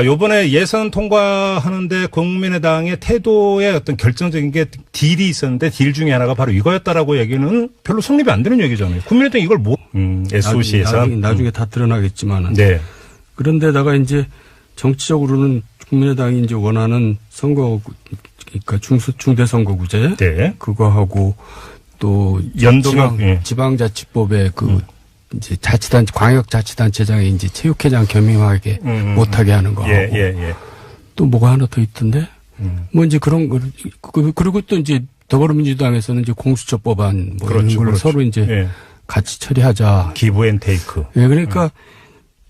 요번에 예산 통과하는데 국민의당의 태도에 어떤 결정적인 게 딜이 있었는데 딜 중에 하나가 바로 이거였다라고 얘기는 별로 성립이 안 되는 얘기잖아요. 국민의당 이걸 SOC 예산. 나중에 다 드러나겠지만은. 네. 그런데다가 이제 정치적으로는 국민의당이 이제 원하는 그러니까 중대선거구제. 네. 그거하고 또 지방자치법에 이제 광역자치단체장이 이제 체육회장 겸임하게 못하게 하는 거. 예. 또 뭐가 하나 더 있던데? 뭐 이제 그런 거, 그리고 또 이제 더불어민주당에서는 이제 공수처 법안 뭐 그렇죠, 이런 걸 그렇죠. 서로 이제 같이 처리하자. 기브 앤 테이크. 예, 그러니까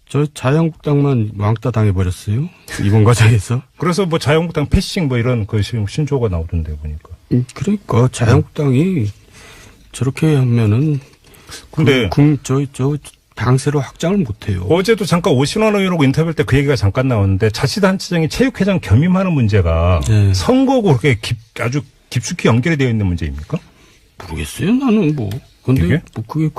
저 자유한국당만 왕따 당해버렸어요. 이번 과정에서. 그래서 뭐 자유한국당 패싱 뭐 이런 그 신조가 나오던데 보니까. 그러니까 자유한국당이 저렇게 하면은 근데 저 당세로 확장을 못해요. 어제도 잠깐 오신환 의원하고 인터뷰할 때 그 얘기가 잠깐 나왔는데 자치단체장이 체육회장 겸임하는 문제가 네. 선거하고 그렇게 아주 깊숙이 연결이 되어 있는 문제입니까? 모르겠어요. 나는 뭐. 근데 이게? 뭐 그게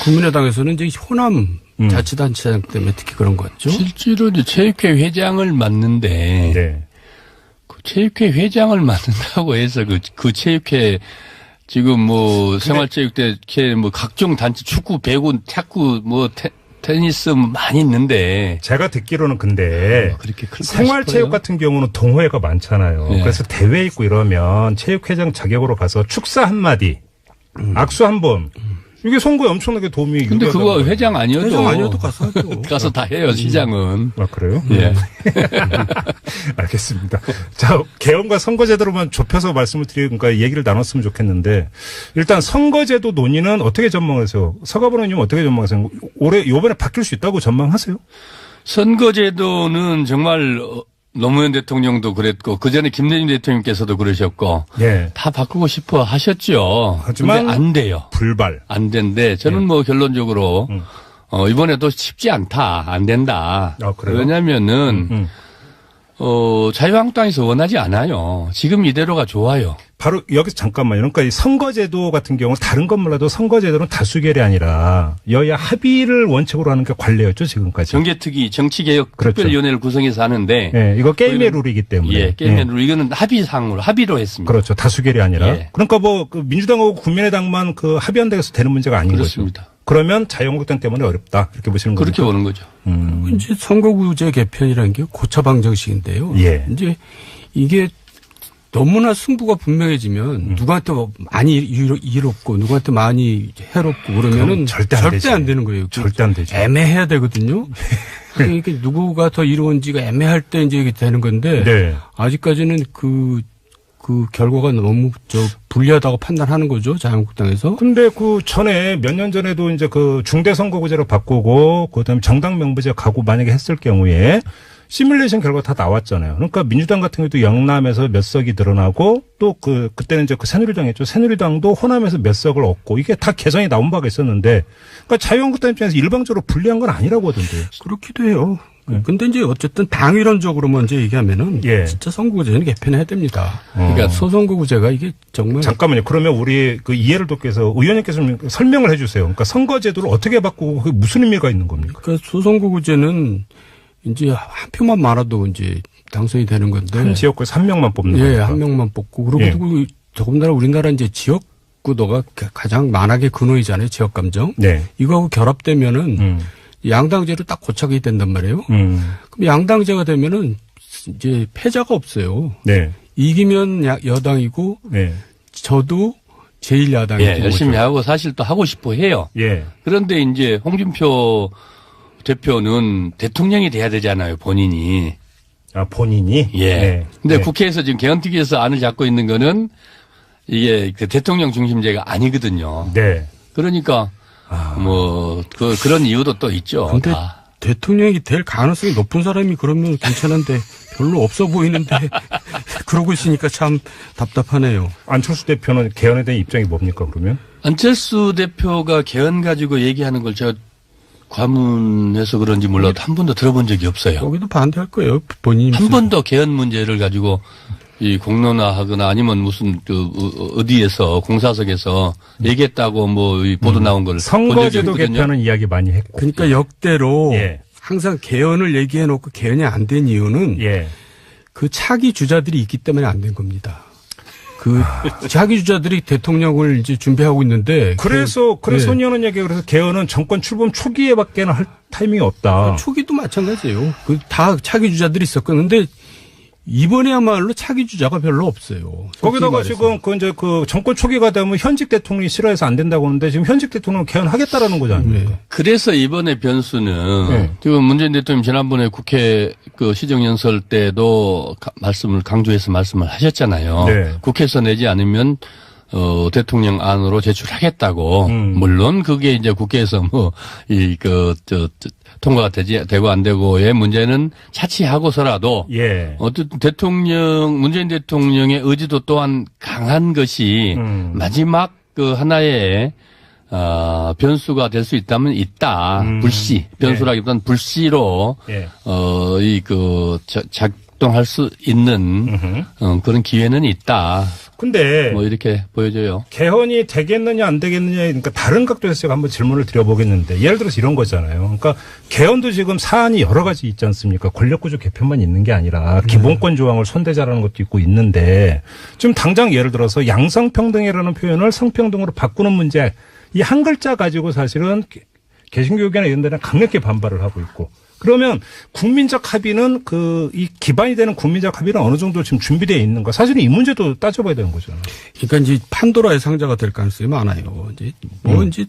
국민의당에서는 이제 호남 자치단체장 때문에 특히 그런 것 같죠. 실제로 이제 체육회 회장을 맡는데 네. 그 체육회 회장을 맡는다고 해서 그 체육회 지금 뭐 생활체육회 뭐 각종 단체 축구, 배구, 탁구 뭐 테니스 많이 있는데 제가 듣기로는 근데 그렇게 생활체육 같은 경우는 동호회가 많잖아요. 네. 그래서 대회 있고 이러면 체육회장 자격으로 가서 축사 한마디, 악수 한 번. 이게 선거에 엄청나게 도움이 근데 그거 거예요. 회장 아니어도 가서 하죠. 가서 다 해요, 시장은. 아, 그래요? 예. 알겠습니다. 자, 개헌과 선거제도로만 좁혀서 말씀을 드리니까 얘기를 나눴으면 좋겠는데, 일단 선거제도 논의는 어떻게 전망하세요? 서가번 의원님 어떻게 전망하세요? 요번에 바뀔 수 있다고 전망하세요? 선거제도는 정말 노무현 대통령도 그랬고, 그 전에 김대중 대통령께서도 그러셨고, 예. 다 바꾸고 싶어 하셨죠. 하지만 근데 안 돼요. 불발. 안 된대. 저는 뭐 결론적으로, 이번에도 쉽지 않다. 안 된다. 아, 그래요? 왜냐면은, 자유한국당에서 원하지 않아요. 지금 이대로가 좋아요. 바로 여기서 잠깐만요. 그러니까 이 선거제도 같은 경우 다른 건 몰라도 선거제도는 다수결이 아니라 여야 합의를 원칙으로 하는 게 관례였죠, 지금까지. 정개특위 정치개혁 그렇죠. 특별위원회를 구성해서 하는데. 예, 이거 게임의 룰이기 때문에. 예, 게임의 룰. 이거는 합의로 했습니다. 그렇죠. 다수결이 아니라. 예. 그러니까 뭐 그 민주당하고 국민의당만 그 합의한다고 되는 문제가 아닌 그렇습니다. 거죠. 그러면 자유한국당 때문에 어렵다. 이렇게 보시는 거죠. 그렇게 보는 거죠. 이제 선거구제 개편이라는 게 고처방 정식인데요. 예. 이제 이게 너무나 승부가 분명해지면 누구한테 많이 이롭고 누구한테 많이 해롭고 그러면은 절대 안 되는 거예요. 절대 안 되죠. 애매해야 되거든요. 그러니까 누구가 더 이로운지가 애매할 때 이제 이게 되는 건데 네. 아직까지는 그 결과가 너무 불리하다고 판단하는 거죠. 자유한국당에서. 근데 그 전에 몇 년 전에도 이제 그 중대선거구제로 바꾸고 그다음에 정당 명부제 가고 만약에 했을 경우에 시뮬레이션 결과 다 나왔잖아요. 그러니까 민주당 같은 경우도 영남에서 몇 석이 늘어나고 또 그때는 이제 그 새누리당이었죠. 새누리당도 호남에서 몇 석을 얻고 이게 다 개선이 나온 바가 있었는데 그러니까 자유한국당 입장에서 일방적으로 불리한 건 아니라고 하던데요. 그렇기도 해요. 근데 이제 어쨌든 당위론적으로 먼저 얘기하면은 예. 진짜 선거구제는 개편해야 됩니다. 그러니까 소선거구제가 이게 정말 잠깐만요. 그러면 우리 그 이해를 돕기 위해서 의원님께서 좀 설명을 해 주세요. 그러니까 선거제도를 어떻게 바꾸고 그게 무슨 의미가 있는 겁니까? 그러니까 소선거구제는 이제 한 표만 많아도 이제 당선이 되는 건데 한 지역구에서 한 명만 뽑는 예, 거니까. 한 명만 뽑고 그리고 더군다나 우리나라 이제 지역 구도가 가장 만악의 근원이잖아요. 지역 감정. 네. 이거하고 결합되면은 양당제로 딱 고착이 된단 말이에요. 그럼 양당제가 되면은 이제 패자가 없어요. 네. 이기면 여당이고 네. 저도 제1야당이고. 예, 열심히 하고 사실 또 하고 싶어 해요. 예. 그런데 이제 홍준표 대표는 대통령이 돼야 되잖아요, 본인이. 아, 본인이? 예. 네. 근데 네. 국회에서 지금 개헌특위에서 안을 잡고 있는 거는 이게 그 대통령 중심제가 아니거든요. 네. 그러니까 그런 이유도 또 있죠. 근데 대통령이 될 가능성이 높은 사람이 그러면 괜찮은데 별로 없어 보이는데 그러고 있으니까 참 답답하네요. 안철수 대표는 개헌에 대한 입장이 뭡니까 그러면? 안철수 대표가 개헌 가지고 얘기하는 걸 제가 과문해서 그런지 몰라도 한 번도 들어본 적이 없어요. 거기도 반대할 거예요. 본인이. 한 번도 개헌 문제를 가지고 이 공론화하거나 아니면 무슨 어디에서 공사석에서 얘기했다고 뭐 이 보도 나온 걸 선거제도 개편은 이야기 많이 했고. 그러니까 역대로 예. 항상 개헌을 얘기해 놓고 개헌이 안 된 이유는 예. 그 차기 주자들이 있기 때문에 안 된 겁니다. 그 차기 주자들이 대통령을 이제 준비하고 있는데 그래서 손의원은 얘기가 그래서 개헌은 정권 출범 초기에밖에는 할 타이밍이 없다. 초기도 마찬가지예요. 그 다 차기 주자들이 있었는데 이번에야말로 차기 주자가 별로 없어요. 거기다가 지금 그 정권 초기가 되면 현직 대통령이 싫어해서 안 된다고 하는데 지금 현직 대통령 개헌하겠다라는 거지 아닙니까? 네. 그래서 이번에 변수는 네. 지금 문재인 대통령 지난번에 국회 그 시정연설 때도 강조해서 말씀을 하셨잖아요. 네. 국회에서 내지 않으면 대통령 안으로 제출하겠다고. 물론 그게 이제 국회에서 통과가 되고 안 되고의 문제는 차치하고서라도. 예. 어쨌든 문재인 대통령의 의지도 또한 강한 것이 마지막 그 하나의 변수가 될 수 있다면 있다. 불씨. 변수라기보다는 불씨로. 예. 작동할 수 있는 그런 기회는 있다. 근데 뭐 이렇게 보여져요. 개헌이 되겠느냐 안 되겠느냐 그러니까 다른 각도에서 제가 한번 질문을 드려보겠는데 예를 들어서 이런 거잖아요. 그러니까 개헌도 지금 사안이 여러 가지 있지 않습니까? 권력구조 개편만 있는 게 아니라 기본권 조항을 손대자라는 것도 있고 있는데 지금 당장 예를 들어서 양성평등이라는 표현을 성평등으로 바꾸는 문제 이 한 글자 가지고 사실은 개신교계나 이런 데는 강력히 반발을 하고 있고 그러면 국민적 합의는 이 기반이 되는 국민적 합의는 어느 정도 지금 준비되어 있는가? 사실은 이 문제도 따져봐야 되는 거잖아요. 그러니까 이제 판도라의 상자가 될 가능성이 많아요. 이제 이제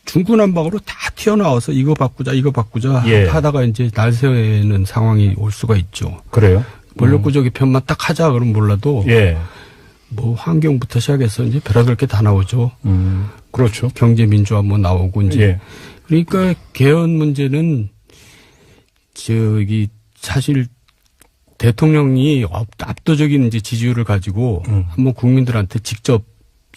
중구난방으로 다 튀어나와서 이거 바꾸자 예. 하다가 이제 날 새는 상황이 올 수가 있죠. 그래요? 권력구조 개편만 딱 하자 그러면 몰라도 예. 뭐 환경부터 시작해서 이제 별의별 게 다 나오죠. 그렇죠. 경제 민주화 뭐 나오고 이제 예. 그러니까 개헌 문제는 사실 대통령이 압도적인 이제 지지율을 가지고 한번 국민들한테 직접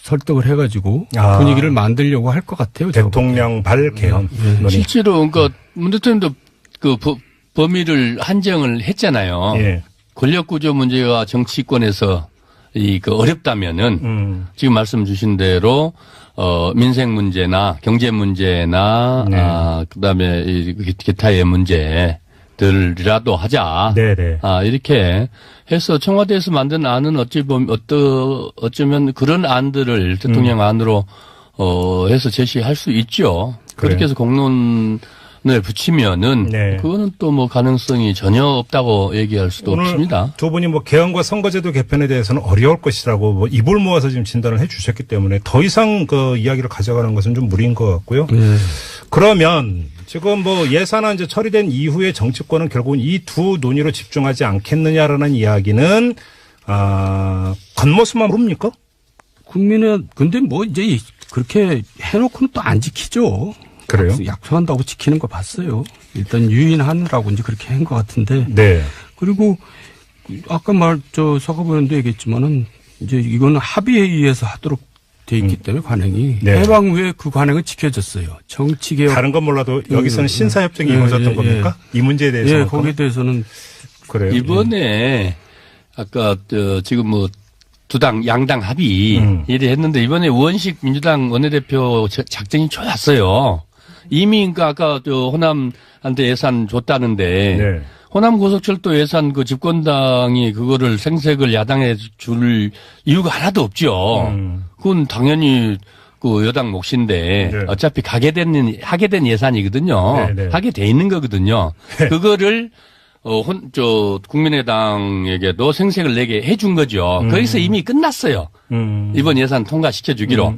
설득을 해가지고 분위기를 만들려고 할 것 같아요. 대통령 발 개헌. 실제로 그러니까 문 대통령도 그 범위를 한정을 했잖아요. 예. 권력구조 문제가 정치권에서 어렵다면은 지금 말씀 주신 대로 민생 문제나 경제 문제나 네. 그다음에 기타의 문제들이라도 하자. 네네. 이렇게 해서 청와대에서 만든 안은 어쩌면 그런 안들을 대통령 안으로 해서 제시할 수 있죠. 그렇게 그래요. 해서 공론을 붙이면은 네. 그거는 또 뭐 가능성이 전혀 없다고 얘기할 수도 오늘 없습니다. 두 분이 뭐 개헌과 선거제도 개편에 대해서는 어려울 것이라고 뭐 입을 모아서 지금 진단을 해 주셨기 때문에 더 이상 그 이야기를 가져가는 것은 좀 무리인 것 같고요. 그러면 지금 뭐 예산안 이제 처리된 이후에 정치권은 결국은 이 두 논의로 집중하지 않겠느냐라는 이야기는 겉모습만 모릅니까? 국민은 근데 뭐 이제 그렇게 해놓고는 또 안 지키죠. 그래요? 약속한다고 지키는 거 봤어요. 일단 유인하느라고 이제 그렇게 한 것 같은데. 네. 그리고 아까 서가부 의원도 얘기했지만은 이제 이거는 합의에 의해서 하도록 돼 있기 때문에 관행이 네. 해방 후에 그 관행은 지켜졌어요. 정치개혁. 다른 건 몰라도 여기서는 신사협정이 이루어졌던 겁니까? 이 문제에 대해서. 예, 거기에 대해서는 그래요. 이번에 아까 지금 뭐 두당 양당 합의 이래 했는데 이번에 우원식 민주당 원내대표 작전이 좋았어요. 이미 그러니까 아까 호남한테 예산 줬다는데 네. 호남 고속철도 예산 그 집권당이 그거를 생색을 야당에 줄 이유가 하나도 없죠. 그건 당연히 그 여당 몫인데 네. 어차피 하게 된 예산이거든요. 네, 네. 하게 돼 있는 거거든요. 네. 그거를 국민의당에게도 생색을 내게 해준 거죠. 거기서 이미 끝났어요. 이번 예산 통과시켜 주기로.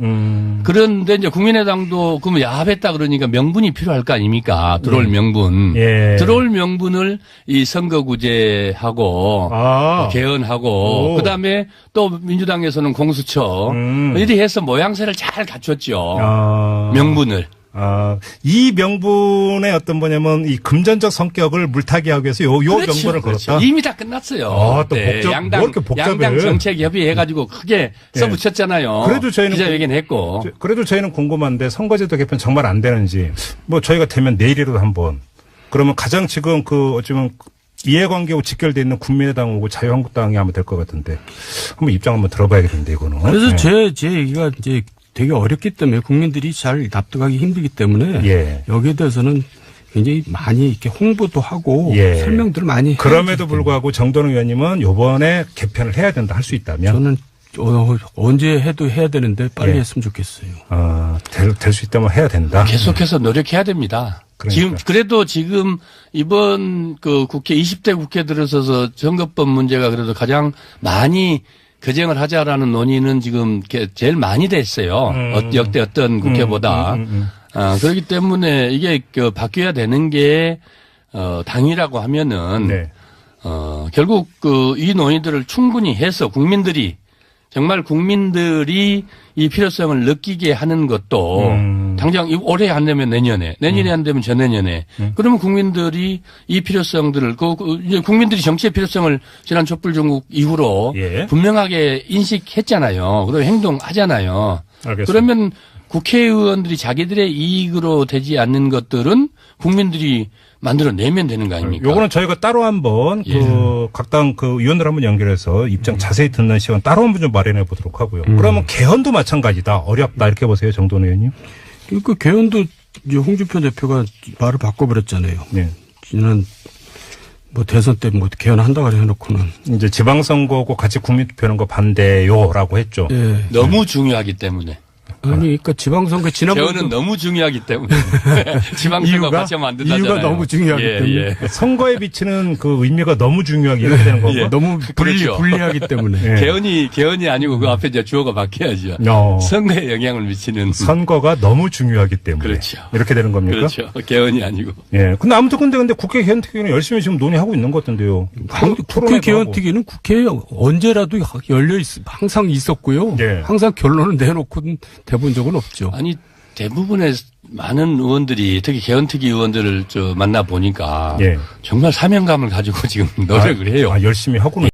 그런데 이제 국민의당도 그러면 야합했다 그러니까 명분이 필요할 거 아닙니까? 들어올 명분. 예. 들어올 명분을 이 선거구제하고 개헌하고 그다음에 또 민주당에서는 공수처 이렇게 해서 모양새를 잘 갖췄죠. 명분을. 이 명분의 어떤 뭐냐면 이 금전적 성격을 물타기하기 위해서 요 명분을 걸었다. 이미 다 끝났어요. 또 네, 뭐 이렇게 복잡해. 양당 정책 협의해가지고 크게 써붙였잖아요. 그래도 저희는 기자회견했고. 그래도 저희는 궁금한데 선거제도 개편 정말 안 되는지 뭐 저희가 되면 내일이라도 한번 그러면 가장 지금 어쩌면 이해관계하고 직결돼 있는 국민의당하고 자유한국당이 하면 될 것 같은데 한번 입장 한번 들어봐야겠는데 이거는. 그래서 제 얘기가 이제 되게 어렵기 때문에 국민들이 잘 납득하기 힘들기 때문에 여기에 대해서는 굉장히 많이 이렇게 홍보도 하고 설명들을 많이 그럼에도 불구하고 정돈우 의원님은 이번에 개편을 해야 된다 할 수 있다면 저는 언제 해도 해야 되는데 빨리 했으면 좋겠어요. 될 수 있다면 해야 된다. 계속해서 노력해야 됩니다. 그러니까. 그래도 지금 이번 국회 20대 국회 들어서서 선거법 문제가 그래도 가장 많이 개정을 하자라는 논의는 지금 제일 많이 됐어요. 역대 어떤 국회보다. 그렇기 때문에 이게 바뀌어야 되는 게 당이라고 하면은 결국 이 논의들을 충분히 해서 정말 국민들이 이 필요성을 느끼게 하는 것도 당장 올해 안 되면 내년에 안 되면 전내년에 그러면 국민들이 이 필요성들을 이제 국민들이 정치의 필요성을 지난 촛불 전국 이후로 분명하게 인식했잖아요. 그리고 행동하잖아요. 알겠습니다. 그러면 국회의원들이 자기들의 이익으로 되지 않는 것들은 국민들이 만들어내면 되는 거 아닙니까? 요거는 저희가 따로 한번 각 당 의원들 한번 연결해서 입장 자세히 듣는 시간 따로 한번 좀 마련해 보도록 하고요. 그러면 개헌도 마찬가지다. 어렵다. 이렇게 보세요. 정돈 의원님. 그 개헌도 이제 홍준표 대표가 말을 바꿔버렸잖아요. 지난 대선 때 개헌한다고 해놓고는. 이제 지방선거고 같이 국민투표하는 거 반대요라고 했죠. 너무 중요하기 때문에. 아니, 그러니까 지방선거 개헌은 너무 중요하기 때문에 지방선거 같이 하면 안 된다잖아요. 이유가 너무 중요하기 때문에 선거에 비치는 그 의미가 너무 중요하게 이렇게 되는 거고 너무 불리하기 때문에 개헌이 아니고 그 앞에 이제 주어가 바뀌어야죠. 선거에 영향을 미치는 선거가 너무 중요하기 때문에 그렇죠. 이렇게 되는 겁니까? 그렇죠. 개헌이 아니고. 근데 아무튼 근데 국회 개헌특위는 열심히 지금 논의하고 있는 것 같던데요. 국회 개헌특위는 국회에 언제라도 항상 있었고요. 항상 결론을 내놓고는 대본 적은 없죠. 아니 대부분의 많은 의원들이 특히 개헌특위 의원들을 만나 보니까 정말 사명감을 가지고 지금 노력을 해요. 열심히 하고는.